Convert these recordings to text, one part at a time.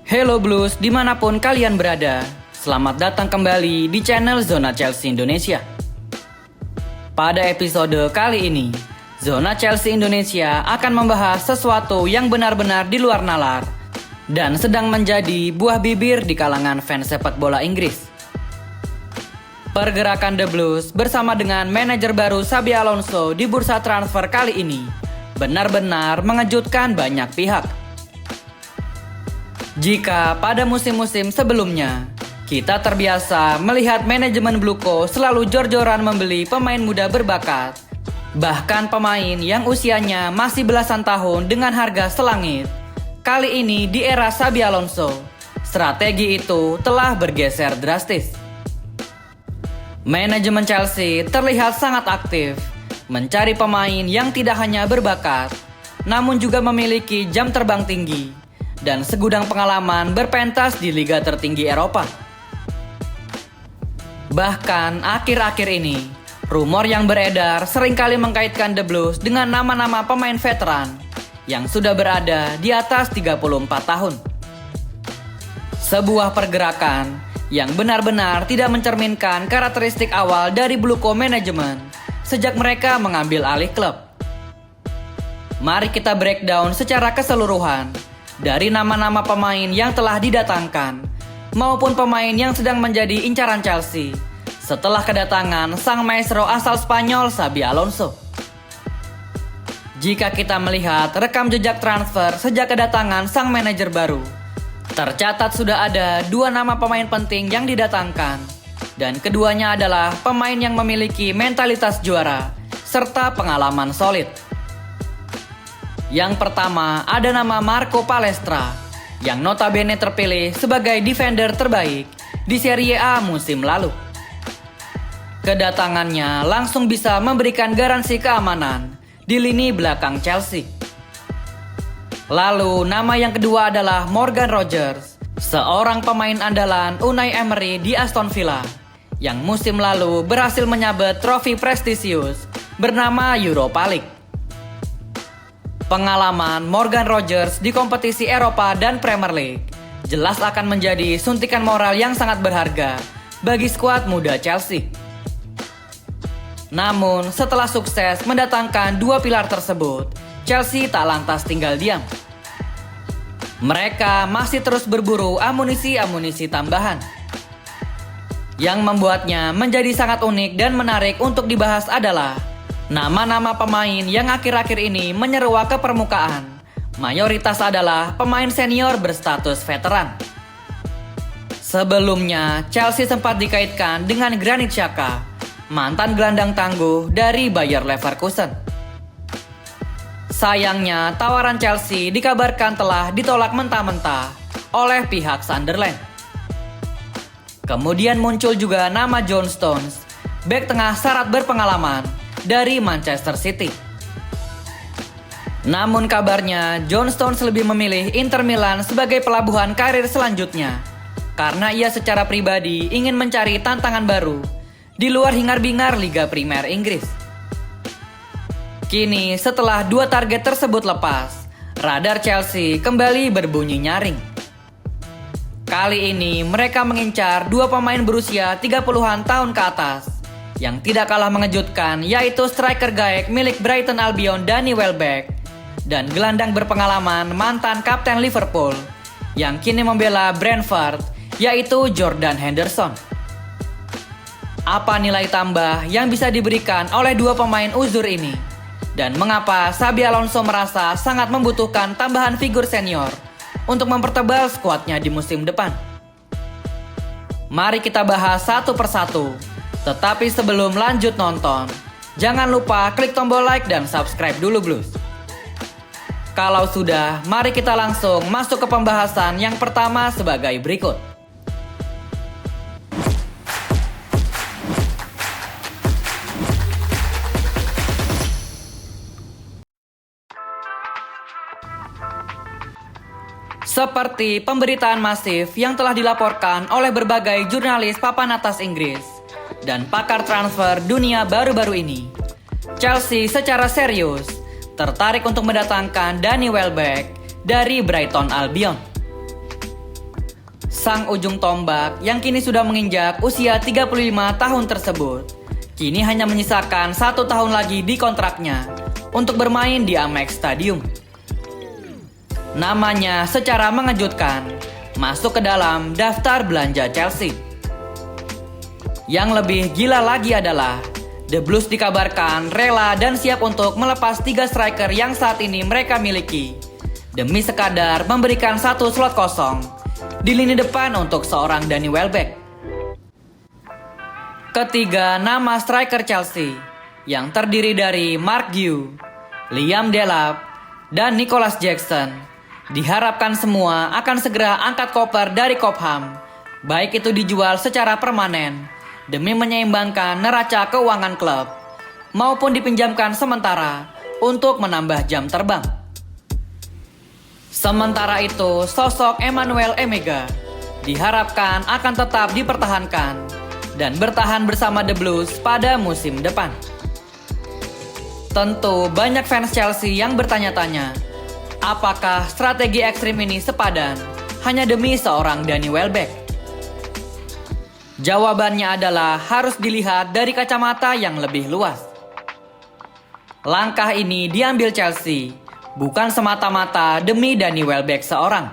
Hello Blues, dimanapun kalian berada. Selamat datang kembali di channel Zona Chelsea Indonesia. Pada episode kali ini, Zona Chelsea Indonesia akan membahas sesuatu yang benar-benar di luar nalar dan sedang menjadi buah bibir di kalangan fans sepak bola Inggris. Pergerakan The Blues bersama dengan manajer baru Xabi Alonso di bursa transfer kali ini benar-benar mengejutkan banyak pihak. Jika pada musim-musim sebelumnya, kita terbiasa melihat manajemen Bluko selalu jor-joran membeli pemain muda berbakat, bahkan pemain yang usianya masih belasan tahun dengan harga selangit. Kali ini di era Xabi Alonso, strategi itu telah bergeser drastis. Manajemen Chelsea terlihat sangat aktif, mencari pemain yang tidak hanya berbakat, namun juga memiliki jam terbang tinggi dan segudang pengalaman berpentas di liga tertinggi Eropa. Bahkan akhir-akhir ini, rumor yang beredar seringkali mengkaitkan The Blues dengan nama-nama pemain veteran yang sudah berada di atas 34 tahun. Sebuah pergerakan yang benar-benar tidak mencerminkan karakteristik awal dari Bluko Management sejak mereka mengambil alih klub. Mari kita breakdown secara keseluruhan dari nama-nama pemain yang telah didatangkan maupun pemain yang sedang menjadi incaran Chelsea setelah kedatangan sang maestro asal Spanyol Xabi Alonso. Jika kita melihat rekam jejak transfer sejak kedatangan sang manajer baru, tercatat sudah ada 2 nama pemain penting yang didatangkan, dan keduanya adalah pemain yang memiliki mentalitas juara serta pengalaman solid. Yang pertama ada nama Marco Palestra, yang notabene terpilih sebagai defender terbaik di Serie A musim lalu. Kedatangannya langsung bisa memberikan garansi keamanan di lini belakang Chelsea. Lalu nama yang kedua adalah Morgan Rogers, seorang pemain andalan Unai Emery di Aston Villa, yang musim lalu berhasil menyabet trofi prestisius bernama Europa League. Pengalaman Morgan Rogers di kompetisi Eropa dan Premier League jelas akan menjadi suntikan moral yang sangat berharga bagi skuad muda Chelsea. Namun setelah sukses mendatangkan 2 pilar tersebut, Chelsea tak lantas tinggal diam. Mereka masih terus berburu amunisi-amunisi tambahan. Yang membuatnya menjadi sangat unik dan menarik untuk dibahas adalah nama-nama pemain yang akhir-akhir ini menyeruak ke permukaan mayoritas adalah pemain senior berstatus veteran. Sebelumnya, Chelsea sempat dikaitkan dengan Granit Xhaka, mantan gelandang tangguh dari Bayer Leverkusen. Sayangnya, tawaran Chelsea dikabarkan telah ditolak mentah-mentah oleh pihak Sunderland. Kemudian muncul juga nama John Stones, bek tengah syarat berpengalaman dari Manchester City. Namun kabarnya John Stones lebih memilih Inter Milan sebagai pelabuhan karir selanjutnya karena ia secara pribadi ingin mencari tantangan baru di luar hingar-bingar Liga Primer Inggris. Kini setelah 2 target tersebut lepas, radar Chelsea kembali berbunyi nyaring. Kali ini mereka mengincar 2 pemain berusia 30-an tahun ke atas yang tidak kalah mengejutkan, yaitu striker gaek milik Brighton Albion Danny Welbeck dan gelandang berpengalaman mantan kapten Liverpool yang kini membela Brentford, yaitu Jordan Henderson. Apa nilai tambah yang bisa diberikan oleh 2 pemain uzur ini? Dan mengapa Xabi Alonso merasa sangat membutuhkan tambahan figur senior untuk mempertebal skuadnya di musim depan? Mari kita bahas satu persatu. Tetapi sebelum lanjut nonton, jangan lupa klik tombol like dan subscribe dulu Blues. Kalau sudah, mari kita langsung masuk ke pembahasan yang pertama sebagai berikut. Seperti pemberitaan masif yang telah dilaporkan oleh berbagai jurnalis papan atas Inggris dan pakar transfer dunia baru-baru ini, Chelsea secara serius tertarik untuk mendatangkan Danny Welbeck dari Brighton Albion. Sang ujung tombak yang kini sudah menginjak usia 35 tahun tersebut, kini hanya menyisakan 1 tahun lagi di kontraknya untuk bermain di Amex Stadium. Namanya secara mengejutkan masuk ke dalam daftar belanja Chelsea. Yang lebih gila lagi adalah The Blues dikabarkan rela dan siap untuk melepas 3 striker yang saat ini mereka miliki demi sekadar memberikan 1 slot kosong di lini depan untuk seorang Danny Welbeck. Ketiga nama striker Chelsea yang terdiri dari Mark Guehi, Liam Delap, dan Nicholas Jackson diharapkan semua akan segera angkat koper dari Cobham, baik itu dijual secara permanen demi menyeimbangkan neraca keuangan klub, maupun dipinjamkan sementara untuk menambah jam terbang. Sementara itu, sosok Emmanuel Emega diharapkan akan tetap dipertahankan dan bertahan bersama The Blues pada musim depan. Tentu banyak fans Chelsea yang bertanya-tanya, apakah strategi ekstrim ini sepadan hanya demi seorang Danny Welbeck? Jawabannya adalah harus dilihat dari kacamata yang lebih luas. Langkah ini diambil Chelsea bukan semata-mata demi Danny Welbeck seorang.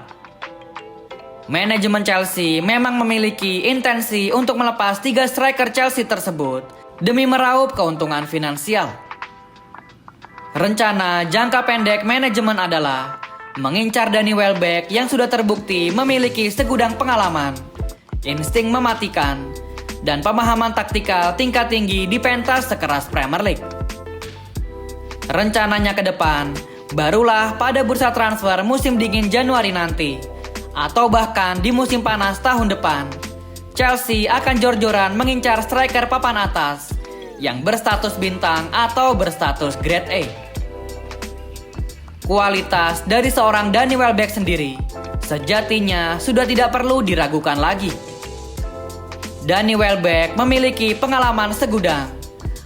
Manajemen Chelsea memang memiliki intensi untuk melepas 3 striker Chelsea tersebut demi meraup keuntungan finansial. Rencana jangka pendek manajemen adalah mengincar Danny Welbeck yang sudah terbukti memiliki segudang pengalaman, insting mematikan, dan pemahaman taktikal tingkat tinggi di pentas sekeras Premier League. Rencananya ke depan, barulah pada bursa transfer musim dingin Januari nanti, atau bahkan di musim panas tahun depan, Chelsea akan jor-joran mengincar striker papan atas yang berstatus bintang atau berstatus grade A. Kualitas dari seorang Danny Welbeck sendiri sejatinya sudah tidak perlu diragukan lagi. Danny Welbeck memiliki pengalaman segudang,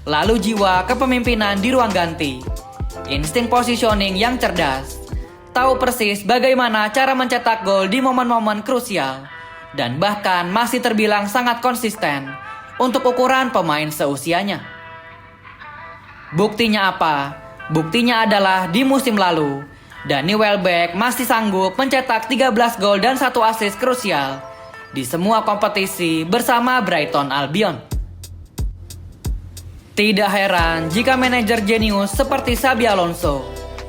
lalu jiwa kepemimpinan di ruang ganti, insting positioning yang cerdas, tahu persis bagaimana cara mencetak gol di momen-momen krusial, dan bahkan masih terbilang sangat konsisten untuk ukuran pemain seusianya. Buktinya apa? Buktinya adalah di musim lalu, Danny Welbeck masih sanggup mencetak 13 gol dan 1 assist krusial di semua kompetisi bersama Brighton Albion. Tidak heran jika manajer jenius seperti Xabi Alonso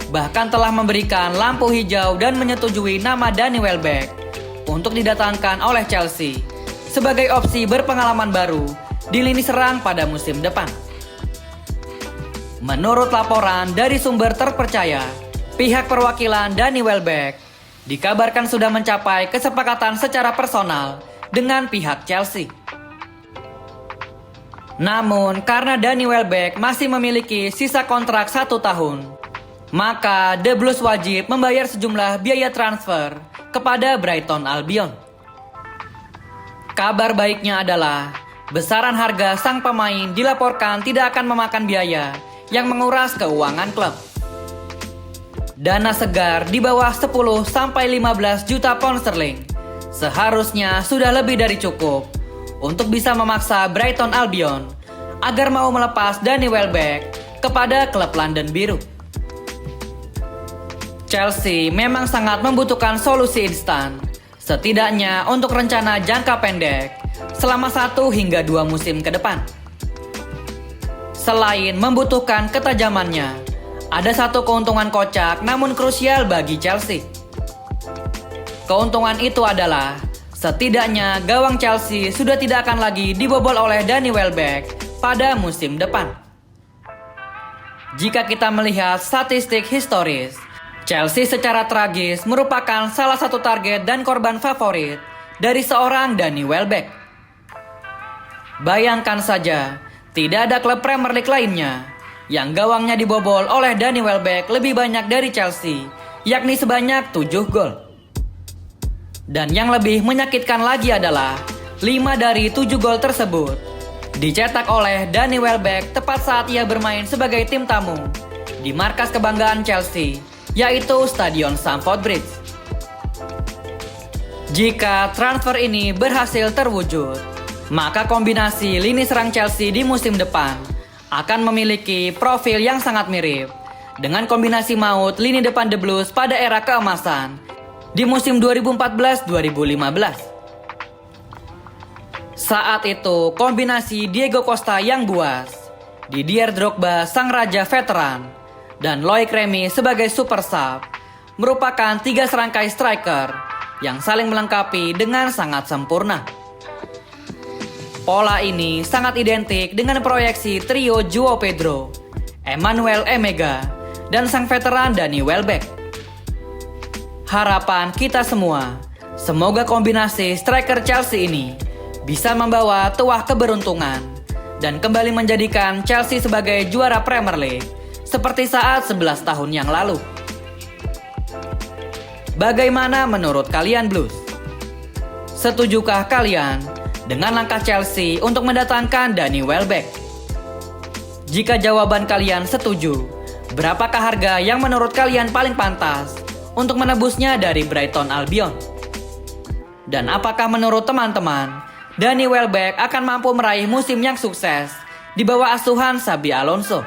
bahkan telah memberikan lampu hijau dan menyetujui nama Danny Welbeck untuk didatangkan oleh Chelsea sebagai opsi berpengalaman baru di lini serang pada musim depan. Menurut laporan dari sumber terpercaya, pihak perwakilan Danny Welbeck dikabarkan sudah mencapai kesepakatan secara personal dengan pihak Chelsea. Namun, karena Danny Welbeck masih memiliki sisa kontrak 1 tahun, maka The Blues wajib membayar sejumlah biaya transfer kepada Brighton Albion. Kabar baiknya adalah, besaran harga sang pemain dilaporkan tidak akan memakan biaya yang menguras keuangan klub. Dana segar di bawah 10-15 juta pound sterling seharusnya sudah lebih dari cukup untuk bisa memaksa Brighton Albion agar mau melepas Danny Welbeck kepada klub London Biru. Chelsea memang sangat membutuhkan solusi instan, setidaknya untuk rencana jangka pendek selama 1 hingga 2 musim ke depan. Selain membutuhkan ketajamannya, ada satu keuntungan kocak namun krusial bagi Chelsea. Keuntungan itu adalah setidaknya gawang Chelsea sudah tidak akan lagi dibobol oleh Danny Welbeck pada musim depan. Jika kita melihat statistik historis, Chelsea secara tragis merupakan salah satu target dan korban favorit dari seorang Danny Welbeck. Bayangkan saja, tidak ada klub Premier League lainnya yang gawangnya dibobol oleh Danny Welbeck lebih banyak dari Chelsea, yakni sebanyak 7 gol. Dan yang lebih menyakitkan lagi adalah 5 dari 7 gol tersebut dicetak oleh Danny Welbeck tepat saat ia bermain sebagai tim tamu di markas kebanggaan Chelsea, yaitu Stadion Stamford Bridge. Jika transfer ini berhasil terwujud, maka kombinasi lini serang Chelsea di musim depan akan memiliki profil yang sangat mirip dengan kombinasi maut lini depan The Blues pada era keemasan di musim 2014-2015. Saat itu kombinasi Diego Costa yang buas, Didier Drogba sang raja veteran, dan Loic Remy sebagai super sub merupakan 3 serangkai striker yang saling melengkapi dengan sangat sempurna. Pola ini sangat identik dengan proyeksi trio Joao Pedro, Emmanuel Emega, dan sang veteran Danny Welbeck. Harapan kita semua, semoga kombinasi striker Chelsea ini bisa membawa tuah keberuntungan dan kembali menjadikan Chelsea sebagai juara Premier League seperti saat 11 tahun yang lalu. Bagaimana menurut kalian Blues? Setujukah kalian dengan langkah Chelsea untuk mendatangkan Danny Welbeck? Jika jawaban kalian setuju, berapakah harga yang menurut kalian paling pantas untuk menebusnya dari Brighton Albion? Dan apakah menurut teman-teman, Danny Welbeck akan mampu meraih musim yang sukses di bawah asuhan Xabi Alonso?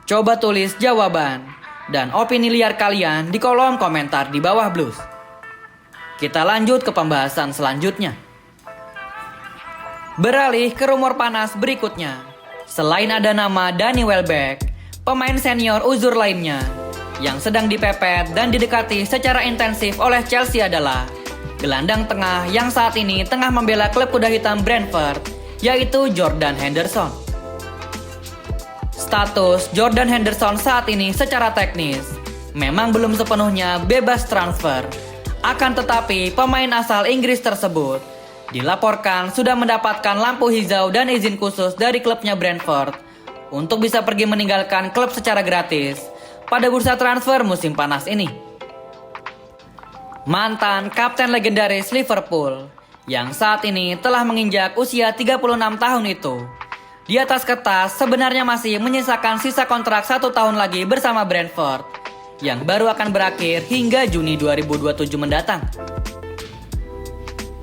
Coba tulis jawaban dan opini liar kalian di kolom komentar di bawah Blues. Kita lanjut ke pembahasan selanjutnya. Beralih ke rumor panas berikutnya. Selain ada nama Danny Welbeck, pemain senior uzur lainnya yang sedang dipepet dan didekati secara intensif oleh Chelsea adalah gelandang tengah yang saat ini tengah membela klub kuda hitam Brentford, yaitu Jordan Henderson. Status Jordan Henderson saat ini secara teknis memang belum sepenuhnya bebas transfer. Akan tetapi pemain asal Inggris tersebut dilaporkan sudah mendapatkan lampu hijau dan izin khusus dari klubnya Brentford untuk bisa pergi meninggalkan klub secara gratis pada bursa transfer musim panas ini. Mantan kapten legendaris Liverpool yang saat ini telah menginjak usia 36 tahun itu di atas kertas sebenarnya masih menyisakan sisa kontrak 1 tahun lagi bersama Brentford yang baru akan berakhir hingga Juni 2027 mendatang.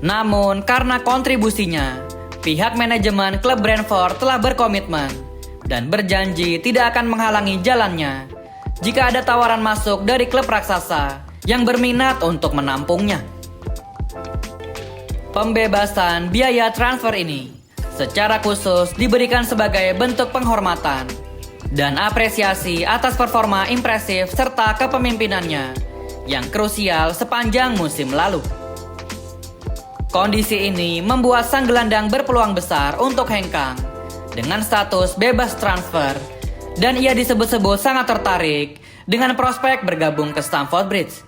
Namun karena kontribusinya, pihak manajemen klub Brentford telah berkomitmen dan berjanji tidak akan menghalangi jalannya jika ada tawaran masuk dari klub raksasa yang berminat untuk menampungnya. Pembebasan biaya transfer ini secara khusus diberikan sebagai bentuk penghormatan dan apresiasi atas performa impresif serta kepemimpinannya yang krusial sepanjang musim lalu. Kondisi ini membuat sang gelandang berpeluang besar untuk hengkang dengan status bebas transfer dan ia disebut-sebut sangat tertarik dengan prospek bergabung ke Stamford Bridge.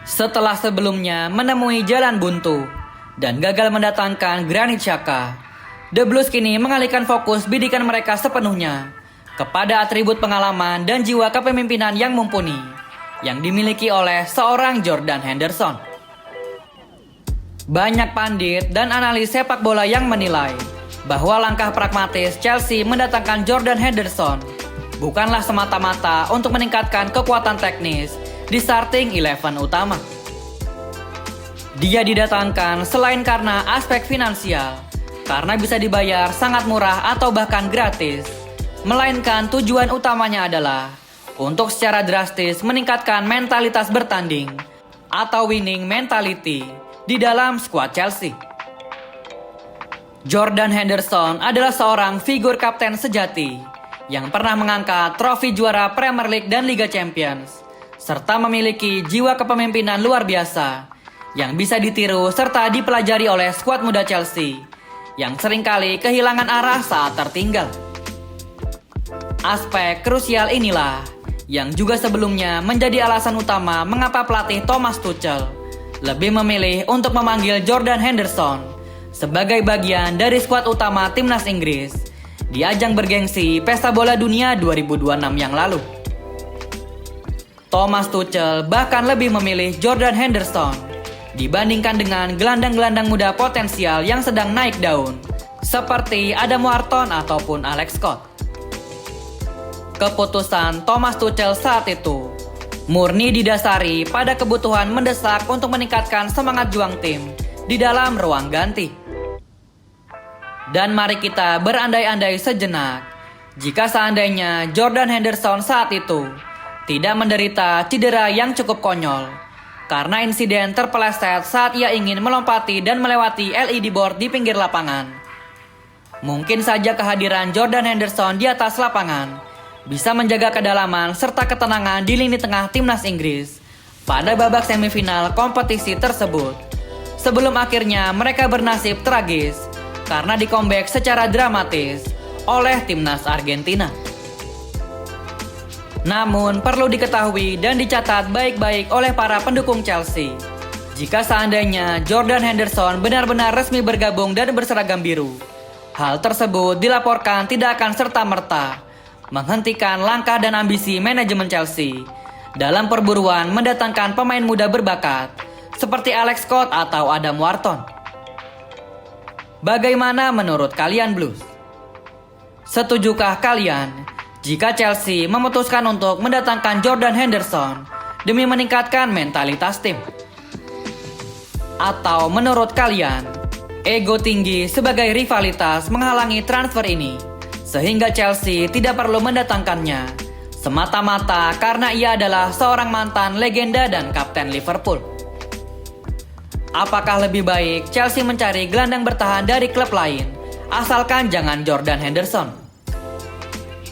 Setelah sebelumnya menemui jalan buntu dan gagal mendatangkan Granit Xhaka, The Blues kini mengalihkan fokus bidikan mereka sepenuhnya kepada atribut pengalaman dan jiwa kepemimpinan yang mumpuni yang dimiliki oleh seorang Jordan Henderson. Banyak pandit dan analis sepak bola yang menilai bahwa langkah pragmatis Chelsea mendatangkan Jordan Henderson bukanlah semata-mata untuk meningkatkan kekuatan teknis di starting 11 utama. Dia didatangkan selain karena aspek finansial, karena bisa dibayar sangat murah atau bahkan gratis, melainkan tujuan utamanya adalah untuk secara drastis meningkatkan mentalitas bertanding atau winning mentality di dalam skuad Chelsea. Jordan Henderson adalah seorang figur kapten sejati yang pernah mengangkat trofi juara Premier League dan Liga Champions, serta memiliki jiwa kepemimpinan luar biasa yang bisa ditiru serta dipelajari oleh skuad muda Chelsea yang seringkali kehilangan arah saat tertinggal. Aspek krusial inilah yang juga sebelumnya menjadi alasan utama mengapa pelatih Thomas Tuchel lebih memilih untuk memanggil Jordan Henderson sebagai bagian dari skuad utama timnas Inggris di ajang bergengsi Pesta Bola Dunia 2026 yang lalu. Thomas Tuchel bahkan lebih memilih Jordan Henderson dibandingkan dengan gelandang-gelandang muda potensial yang sedang naik daun seperti Adam Wharton ataupun Alex Scott. Keputusan Thomas Tuchel saat itu Murni didasari pada kebutuhan mendesak untuk meningkatkan semangat juang tim di dalam ruang ganti. Dan mari kita berandai-andai sejenak, jika seandainya Jordan Henderson saat itu tidak menderita cedera yang cukup konyol karena insiden terpeleset saat ia ingin melompati dan melewati LED board di pinggir lapangan. Mungkin saja kehadiran Jordan Henderson di atas lapangan bisa menjaga kedalaman serta ketenangan di lini tengah timnas Inggris pada babak semifinal kompetisi tersebut. Sebelum akhirnya mereka bernasib tragis karena di-comeback secara dramatis oleh timnas Argentina. Namun perlu diketahui dan dicatat baik-baik oleh para pendukung Chelsea, jika seandainya Jordan Henderson benar-benar resmi bergabung dan berseragam biru, hal tersebut dilaporkan tidak akan serta-merta menghentikan langkah dan ambisi manajemen Chelsea dalam perburuan mendatangkan pemain muda berbakat seperti Alex Scott atau Adam Wharton. Bagaimana menurut kalian Blues? Setujukah kalian jika Chelsea memutuskan untuk mendatangkan Jordan Henderson demi meningkatkan mentalitas tim? Atau menurut kalian, ego tinggi sebagai rivalitas menghalangi transfer ini sehingga Chelsea tidak perlu mendatangkannya semata-mata karena ia adalah seorang mantan legenda dan kapten Liverpool? Apakah lebih baik Chelsea mencari gelandang bertahan dari klub lain asalkan jangan Jordan Henderson?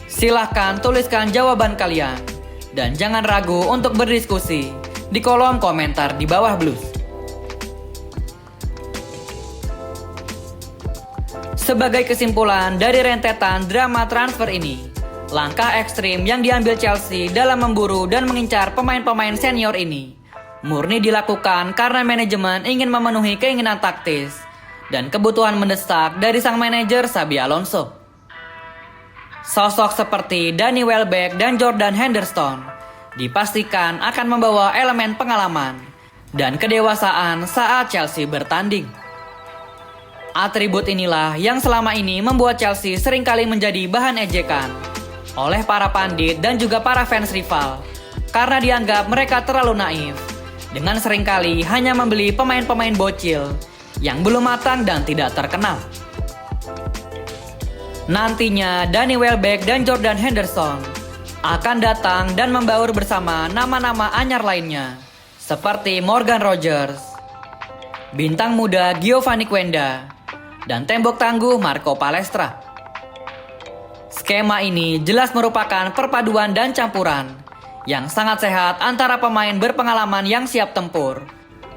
Silahkan tuliskan jawaban kalian dan jangan ragu untuk berdiskusi di kolom komentar di bawah Blues. Sebagai kesimpulan dari rentetan drama transfer ini, langkah ekstrim yang diambil Chelsea dalam memburu dan mengincar pemain-pemain senior ini murni dilakukan karena manajemen ingin memenuhi keinginan taktis dan kebutuhan mendesak dari sang manajer Xabi Alonso. Sosok seperti Danny Welbeck dan Jordan Henderson dipastikan akan membawa elemen pengalaman dan kedewasaan saat Chelsea bertanding. Atribut inilah yang selama ini membuat Chelsea seringkali menjadi bahan ejekan oleh para pandit dan juga para fans rival karena dianggap mereka terlalu naif dengan seringkali hanya membeli pemain-pemain bocil yang belum matang dan tidak terkenal. Nantinya Danny Welbeck dan Jordan Henderson akan datang dan membaur bersama nama-nama anyar lainnya seperti Morgan Rogers, bintang muda Giovanni Quenda, dan tembok tangguh Marco Palestra. Skema ini jelas merupakan perpaduan dan campuran yang sangat sehat antara pemain berpengalaman yang siap tempur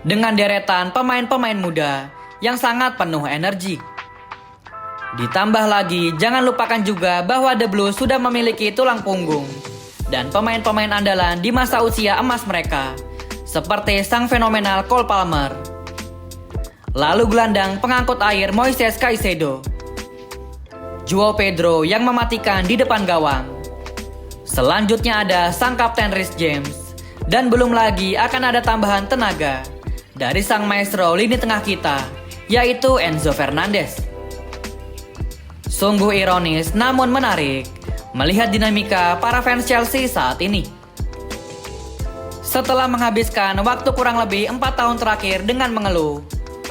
dengan deretan pemain-pemain muda yang sangat penuh energi. Ditambah lagi, jangan lupakan juga bahwa The Blues sudah memiliki tulang punggung dan pemain-pemain andalan di masa usia emas mereka seperti sang fenomenal Cole Palmer, lalu gelandang pengangkut air Moises Caicedo, Joao Pedro yang mematikan di depan gawang. Selanjutnya ada sang kapten Reece James, dan belum lagi akan ada tambahan tenaga dari sang maestro lini tengah kita, yaitu Enzo Fernandez. Sungguh ironis namun menarik melihat dinamika para fans Chelsea saat ini. Setelah menghabiskan waktu kurang lebih 4 tahun terakhir dengan mengeluh,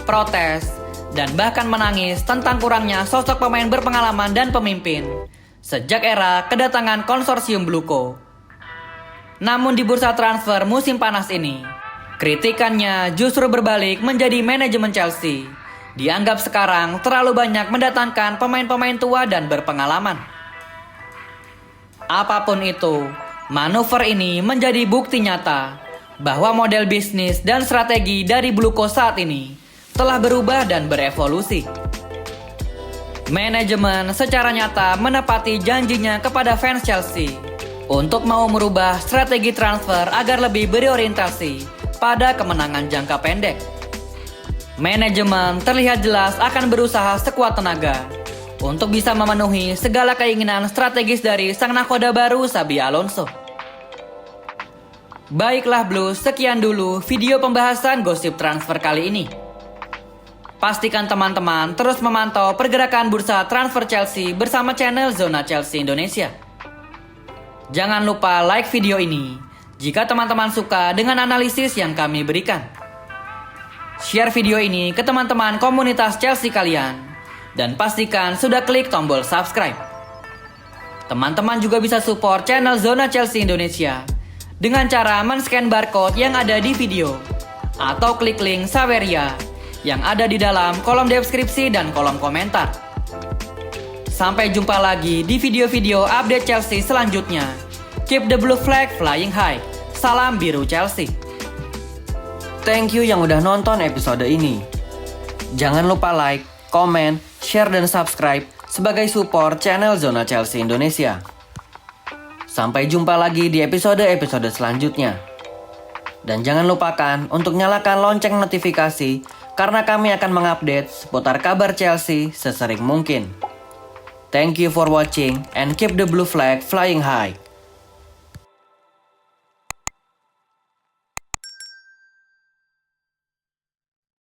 protes, dan bahkan menangis tentang kurangnya sosok pemain berpengalaman dan pemimpin sejak era kedatangan konsorsium Bluco. Namun di bursa transfer musim panas ini, kritikannya justru berbalik menjadi manajemen Chelsea dianggap sekarang terlalu banyak mendatangkan pemain-pemain tua dan berpengalaman. Apapun itu, manuver ini menjadi bukti nyata bahwa model bisnis dan strategi dari Bluco saat ini telah berubah dan berevolusi. Manajemen secara nyata menepati janjinya kepada fans Chelsea untuk mau merubah strategi transfer agar lebih berorientasi pada kemenangan jangka pendek. Manajemen terlihat jelas akan berusaha sekuat tenaga untuk bisa memenuhi segala keinginan strategis dari sang nakoda baru Xabi Alonso. Baiklah Blues, sekian dulu video pembahasan gosip transfer kali ini. Pastikan teman-teman terus memantau pergerakan bursa transfer Chelsea bersama channel Zona Chelsea Indonesia. Jangan lupa like video ini jika teman-teman suka dengan analisis yang kami berikan. Share video ini ke teman-teman komunitas Chelsea kalian, dan pastikan sudah klik tombol subscribe. Teman-teman juga bisa support channel Zona Chelsea Indonesia dengan cara men-scan barcode yang ada di video, atau klik link Saweria yang ada di dalam kolom deskripsi dan kolom komentar. Sampai jumpa lagi di video-video update Chelsea selanjutnya. Keep the blue flag flying high. Salam biru Chelsea. Thank you yang udah nonton episode ini. Jangan lupa like, komen, share, dan subscribe sebagai support channel Zona Chelsea Indonesia. Sampai jumpa lagi di episode-episode selanjutnya. Dan jangan lupakan untuk nyalakan lonceng notifikasi karena kami akan mengupdate seputar kabar Chelsea sesering mungkin. Thank you for watching and keep the blue flag flying high.